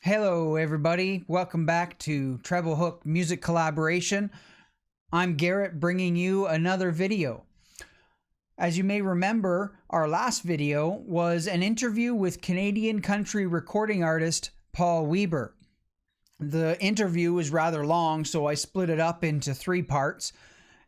Hello, everybody. Welcome back to Treble Hook Music Collaboration. I'm Garrett bringing you another video. As you may remember, our last video was an interview with Canadian country recording artist Paul Weber. The interview was rather long, so I split it up into 3 parts.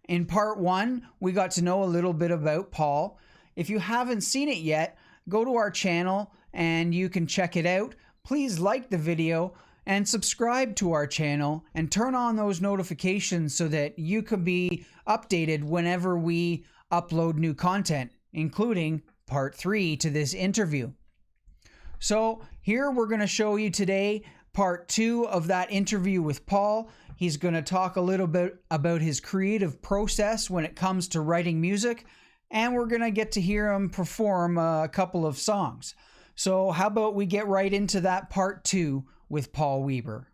In part 1, we got to know a little bit about Paul. If you haven't seen it yet, go to our channel and you can check it out. Please like the video and subscribe to our channel and turn on those notifications so that you can be updated whenever we upload new content, including part 3 to this interview. So here we're going to show you today part 2 of that interview with Paul. He's going to talk a little bit about his creative process when it comes to writing music, and we're going to get to hear him perform a couple of songs. So how about we get right into that part 2 with Paul Weber.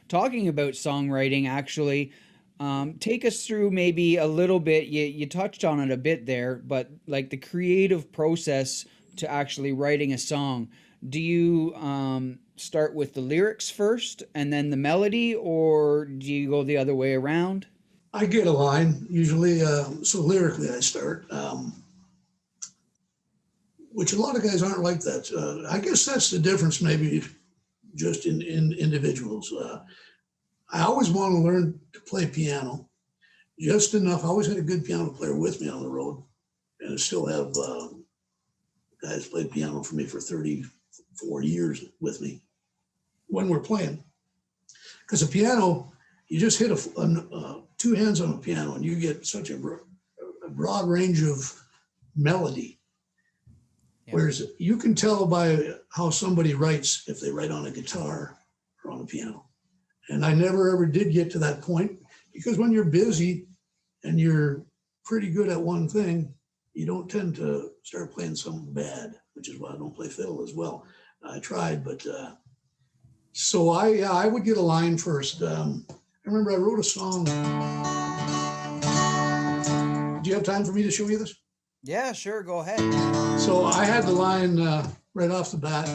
Talking about songwriting, actually, take us through maybe a little bit. You touched on it a bit there, but like the creative process to actually writing a song. Do you start with the lyrics first and then the melody, or do you go the other way around? I get a line usually, so lyrically I start, which a lot of guys aren't like that. I guess that's the difference, maybe just in individuals. I always want to learn to play piano, just enough. I always had a good piano player with me on the road, and I still have guys played piano for me for 34 years with me when we're playing. Because a piano, you just hit two hands on a piano and you get such a broad range of melody. Yeah. Whereas you can tell by how somebody writes if they write on a guitar or on a piano. And I never ever did get to that point, because when you're busy and you're pretty good at one thing, you don't tend to start playing something bad, which is why I don't play fiddle as well. I tried, but so I would get a line first. I remember I wrote a song. Do you have time for me to show you this? Yeah, sure, go ahead. So I had the line right off the bat.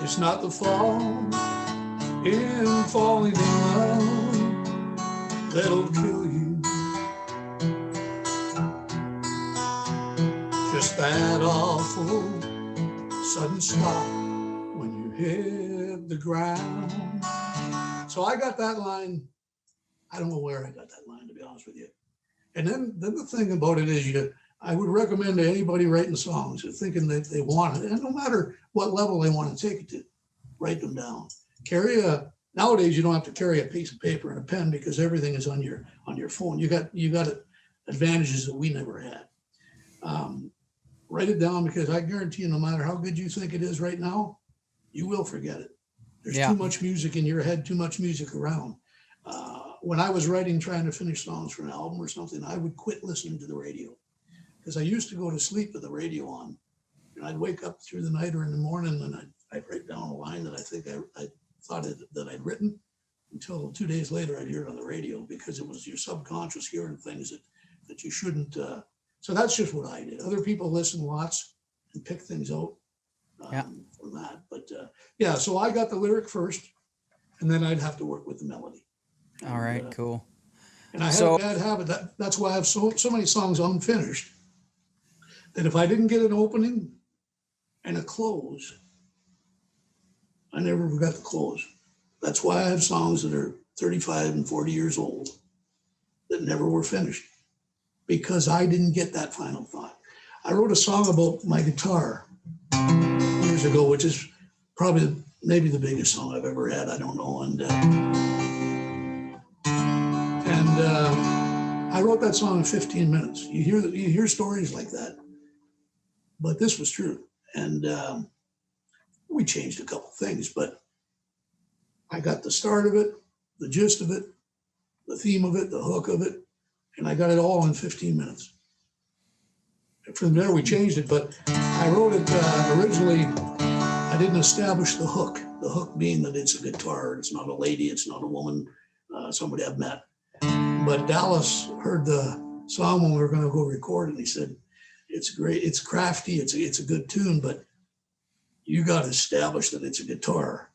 It's not the fall in falling in love that'll kill you. Just that awful sudden stop when you hit the ground. So I got that line. I don't know where I got that line, to be honest with you. And then the thing about it is I would recommend to anybody writing songs thinking that they want it, and no matter what level they want to take it to, write them down. Nowadays you don't have to carry a piece of paper and a pen because everything is on your phone. You got advantages that we never had. Write it down, because I guarantee you, no matter how good you think it is right now, you will forget it. There's too much music in your head, too much music around. When I was writing, trying to finish songs for an album or something, I would quit listening to the radio, because I used to go to sleep with the radio on, and I'd wake up through the night or in the morning and I'd write down a line that I think I thought that I'd written, until 2 days later I'd hear it on the radio, because it was your subconscious hearing things that you shouldn't. So that's just what I did. Other people listen lots and pick things out from that. But so I got the lyric first, and then I'd have to work with the melody. All right, cool. And I had a bad habit. That's why I have so many songs unfinished, that if I didn't get an opening and a close, I never got the close. That's why I have songs that are 35 and 40 years old that never were finished, because I didn't get that final thought. I wrote a song about my guitar years ago, which is probably maybe the biggest song I've ever had. I don't know. And I wrote that song in 15 minutes. You hear stories like that, but this was true. And we changed a couple things, but I got the start of it, the gist of it, the theme of it, the hook of it, and I got it all in 15 minutes. And from there, we changed it, but I wrote it originally. I didn't establish the hook being that it's a guitar, it's not a lady, it's not a woman, somebody I've met. But Dallas heard the song when we were going to go record, and he said, "It's great, it's crafty, it's a good tune, but you got to establish that it's a guitar."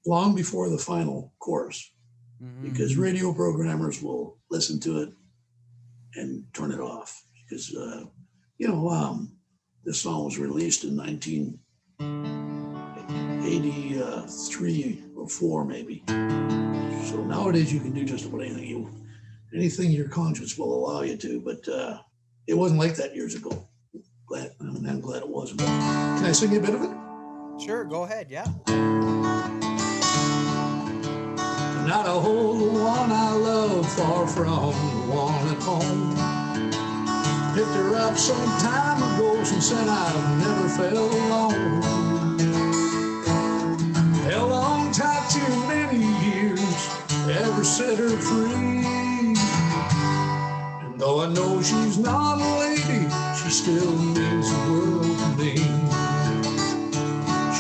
long before the final chorus, because Mm-hmm. radio programmers will listen to it and turn it off. Because, this song was released in 1983 or 4, maybe. So nowadays you can do just about anything your conscience will allow you to, but it wasn't like that years ago. I'm glad it wasn't. Can I sing you a bit of it? Sure, go ahead. Yeah. Not a hold the one I love far from the one at home. Picked her up some time ago, she said I've never felt alone. Held on tight too many years, ever set her free. And though I know she's not a lady, she still means the world to me.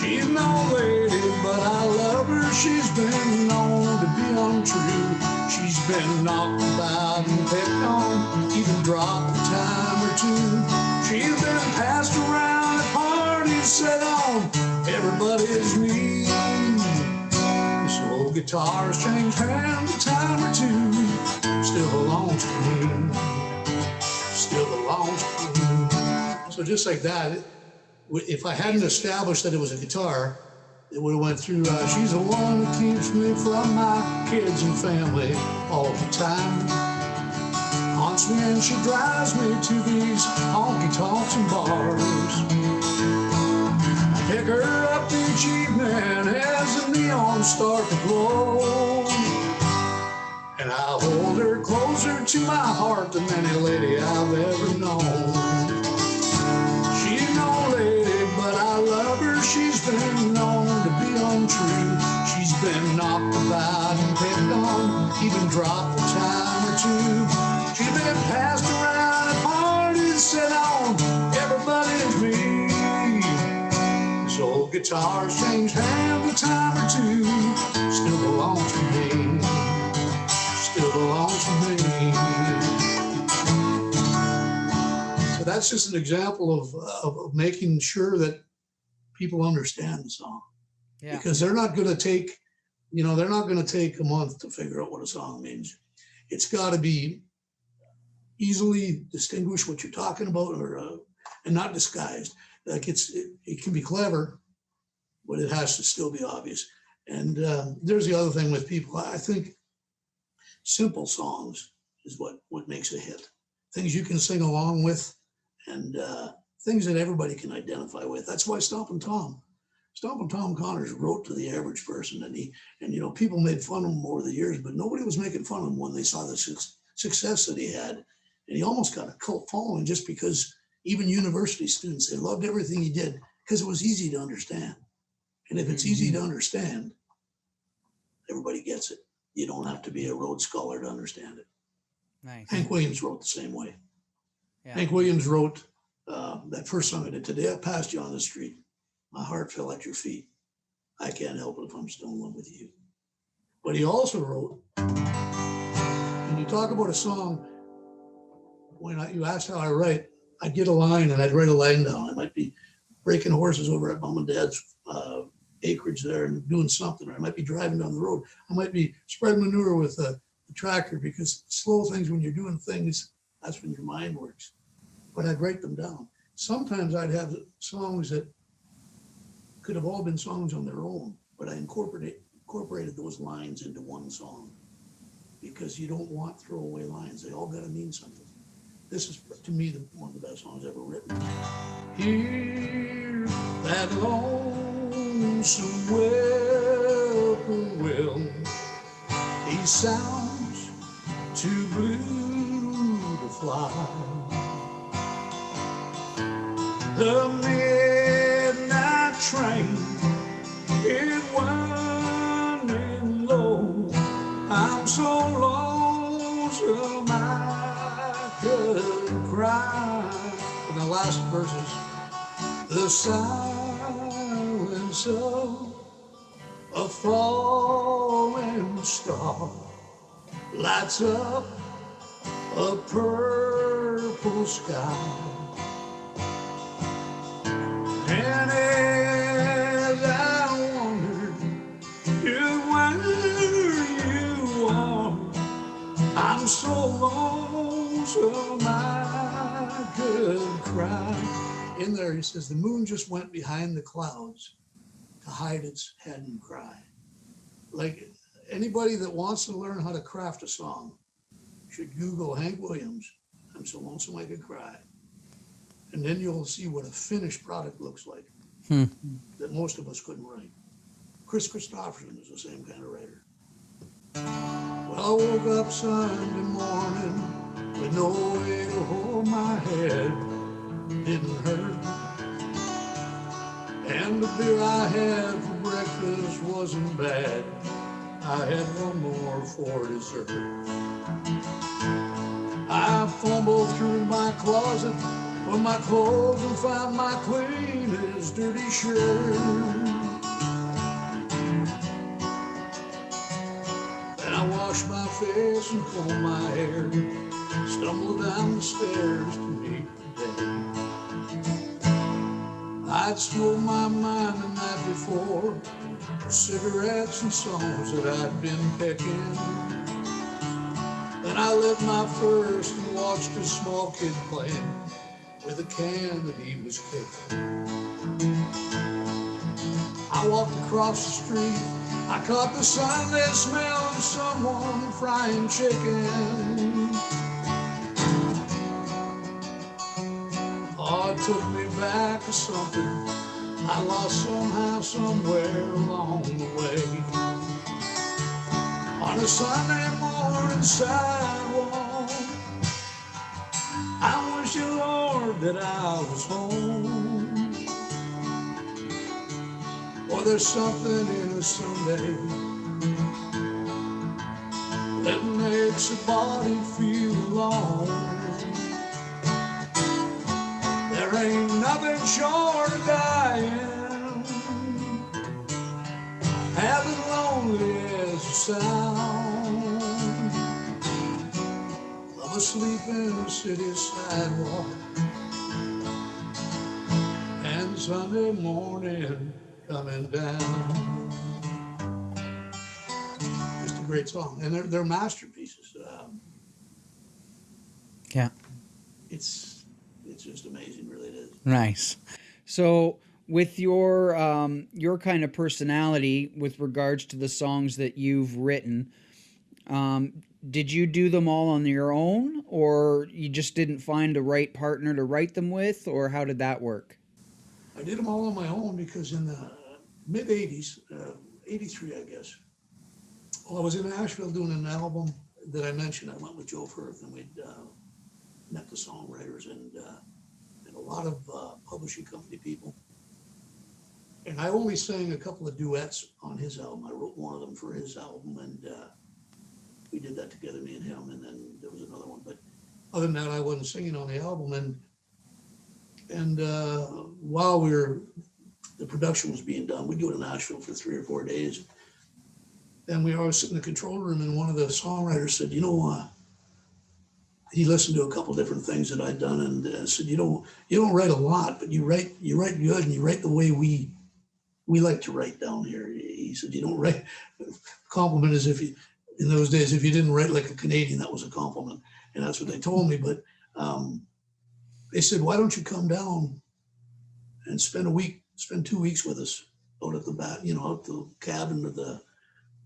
She's no lady, but I love her. She's been known to be untrue. She's been knocked about and picked on, even dropped a time or two. She's been passed around at parties, set on everybody's knee. This old guitar's changed hands a time or two. Still belongs to me. Still belongs to me. So just like that, if I hadn't established that it was a guitar, it would have went through, she's the one that keeps me from my kids and family all the time. Haunts me and she drives me to these honky tonks and bars. I pick her up each evening as the neons start to glow. And I hold her closer to my heart than any lady I've ever known. She's no lady, but I love her. She's been known to be untrue. She's been knocked about and picked on, even dropped a time or two. She's been passed around at parties, set on everybody's me. This old guitar's changed hands a time or two. Still belongs to me. Still belongs to me. So that's just an example of making sure that people understand the song. Yeah. Because they're not going to take, they're not going to take a month to figure out what a song means. It's got to be easily distinguished what you're talking about, and not disguised. Like it can be clever, but it has to still be obvious. And there's the other thing with people. I think simple songs is what makes a hit. Things you can sing along with, and things that everybody can identify with. That's why Stompin' Tom Connors wrote to the average person, and people made fun of him over the years, but nobody was making fun of him when they saw the success that he had. And he almost got a cult following just because even university students, they loved everything he did because it was easy to understand. And if it's easy to understand, everybody gets it. You don't have to be a Rhodes Scholar to understand it. Nice. Hank Williams wrote the same way. Yeah. Hank Williams wrote that first song I did, Today I Passed You on the Street. My heart fell at your feet. I can't help it if I'm still in love with you. But he also wrote, and you talk about a song, when you asked how I write, I'd get a line and I'd write a line down. I might be breaking horses over at mom and dad's acreage there and doing something, or I might be driving down the road. I might be spreading manure with a tractor, because slow things, when you're doing things, that's when your mind works. But I'd write them down. Sometimes I'd have songs that could have all been songs on their own, but I incorporated those lines into one song, because you don't want throwaway lines. They all got to mean something. This is, to me, one of the best songs ever written. Hear that lonesome whippoorwill, he sounds too blue to fly. The midnight train is winding low. I'm so lonesome I could cry. And the last verses, the silence of a falling star lights up a purple sky. And as I wondered, you I'm so lonesome I could cry. In there, he says, the moon just went behind the clouds to hide its head and cry. Like anybody that wants to learn how to craft a song should Google Hank Williams, I'm so lonesome I could cry. And then you'll see what a finished product looks like that most of us couldn't write. Chris Christopherson is the same kind of writer. Well, I woke up Sunday morning with no way to hold my head. Didn't hurt. And the beer I had for breakfast wasn't bad. I had one more for dessert. I fumbled through my closet with my clothes and found my cleanest dirty shirt. Then I washed my face and combed my hair, stumbled down the stairs to meet the day. I'd stole my mind the night before, cigarettes and songs that I'd been picking. Then I lit my first and watched a small kid playing with a can that he was kicking. I walked across the street, I caught the Sunday smell of someone frying chicken. Oh, it took me back to something I lost somehow, somewhere along the way. On a Sunday morning sidewalk, I wish the Lord that I was home. Or there's something in a Sunday that makes a body feel alone. There ain't nothing short of dying, having lonely as a sound of asleep in a city sidewalk, and Sunday morning coming down. Just a great song, and they're masterpieces. Yeah. It's just amazing, really it is. Nice. So with your kind of personality with regards to the songs that you've written, did you do them all on your own, or you just didn't find a right partner to write them with, or how did that work? I did them all on my own because in the mid 80s, 83, I guess, well, I was in Nashville doing an album that I mentioned. I went with Joe Firth, and we'd met the songwriters and a lot of publishing company people. And I only sang a couple of duets on his album. I wrote one of them for his album, and we did that together, me and him, and then there was another one. But other than that, I wasn't singing on the album. And while the production was being done, we'd go to Nashville for 3 or 4 days. And we always sit in the control room, and one of the songwriters said, he listened to a couple different things that I'd done, and said, you don't write a lot, but you write good, and you write the way we like to write down here. He said, you don't write. Compliment is in those days, if you didn't write like a Canadian, that was a compliment, and that's what they told me. But they said, why don't you come down and spend 2 weeks with us out at out the cabin of the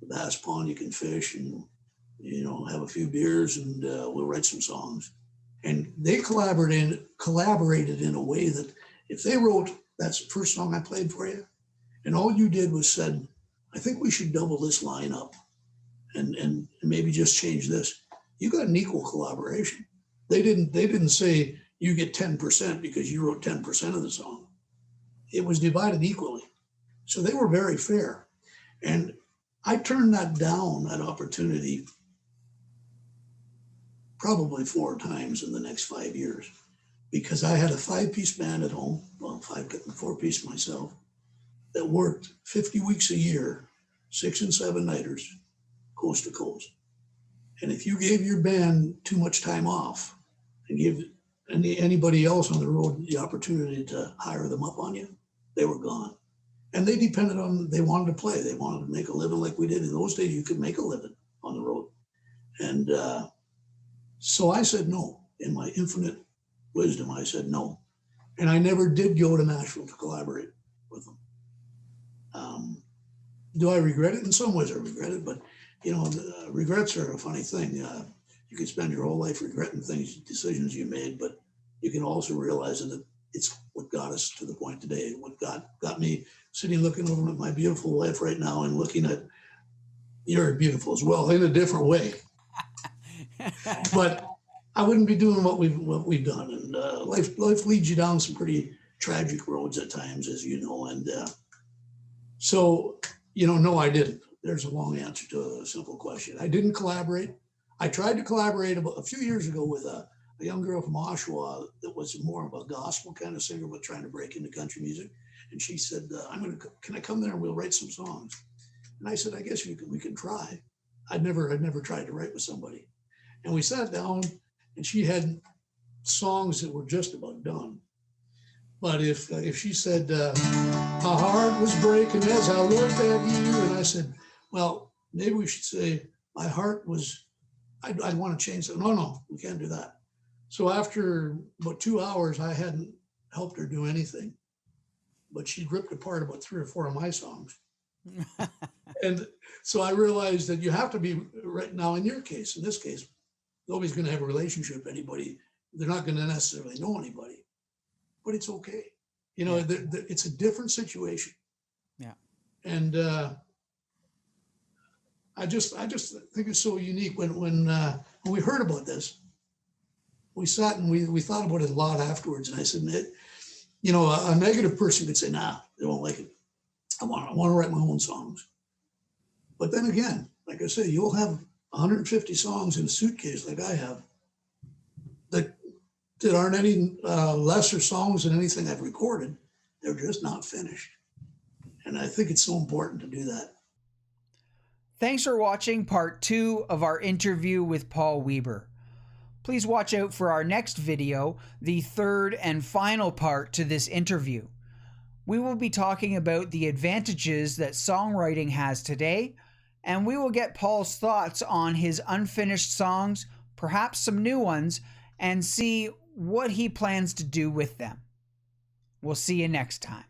bass pond. You can fish and have a few beers, and we'll write some songs. And they collaborated in a way that if they wrote, that's the first song I played for you, and all you did was said, I think we should double this line up and maybe just change this, you got an equal collaboration. They didn't say you get 10% because you wrote 10% of the song. It was divided equally. So they were very fair. And I turned that opportunity, probably 4 times in the next 5 years, because I had a 5-piece band at home, well, 4-piece myself, that worked 50 weeks a year, 6 and 7 nighters, coast to coast. And if you gave your band too much time off and give anybody else on the road the opportunity to hire them up on you, they were gone. And they depended on, they wanted to play. They wanted to make a living like we did. In those days, you could make a living on the road. And So I said no. In my infinite wisdom, I said no. And I never did go to Nashville to collaborate with them. Do I regret it? In some ways, I regret it, but regrets are a funny thing. You can spend your whole life regretting things, decisions you made, but you can also realize that it's what got us to the point today. What got me sitting looking over at my beautiful wife right now and looking at you're beautiful as well in a different way. But I wouldn't be doing what we've done, and life leads you down some pretty tragic roads at times, as you know. And so, no, I didn't. There's a long answer to a simple question. I didn't collaborate. I tried to collaborate a few years ago with a young girl from Oshawa that was more of a gospel kind of singer, but trying to break into country music. And she said, can I come there and we'll write some songs? And I said, I guess we can try. I'd never tried to write with somebody. And we sat down, and she had songs that were just about done. But if she said, my heart was breaking as I looked at you, and I said, well, maybe we should say, my heart was, I'd want to change that. No, we can't do that. So after about 2 hours, I hadn't helped her do anything. But she ripped apart about 3 or 4 of my songs. And so I realized that you have to be right now in this case, nobody's going to have a relationship with anybody. They're not going to necessarily know anybody, but it's okay. It's a different situation. Yeah. And I just think it's so unique. When we heard about this, we sat and we thought about it a lot afterwards. And I said, a negative person could say, nah, they won't like it. I want to write my own songs. But then again, like I say, you'll have 150 songs in a suitcase like I have that aren't any lesser songs than anything I've recorded. They're just not finished. And I think it's so important to do that. Thanks for watching part 2 of our interview with Paul Weber. Please watch out for our next video, the third and final part to this interview. We will be talking about the advantages that songwriting has today, and we will get Paul's thoughts on his unfinished songs, perhaps some new ones, and see what he plans to do with them. We'll see you next time.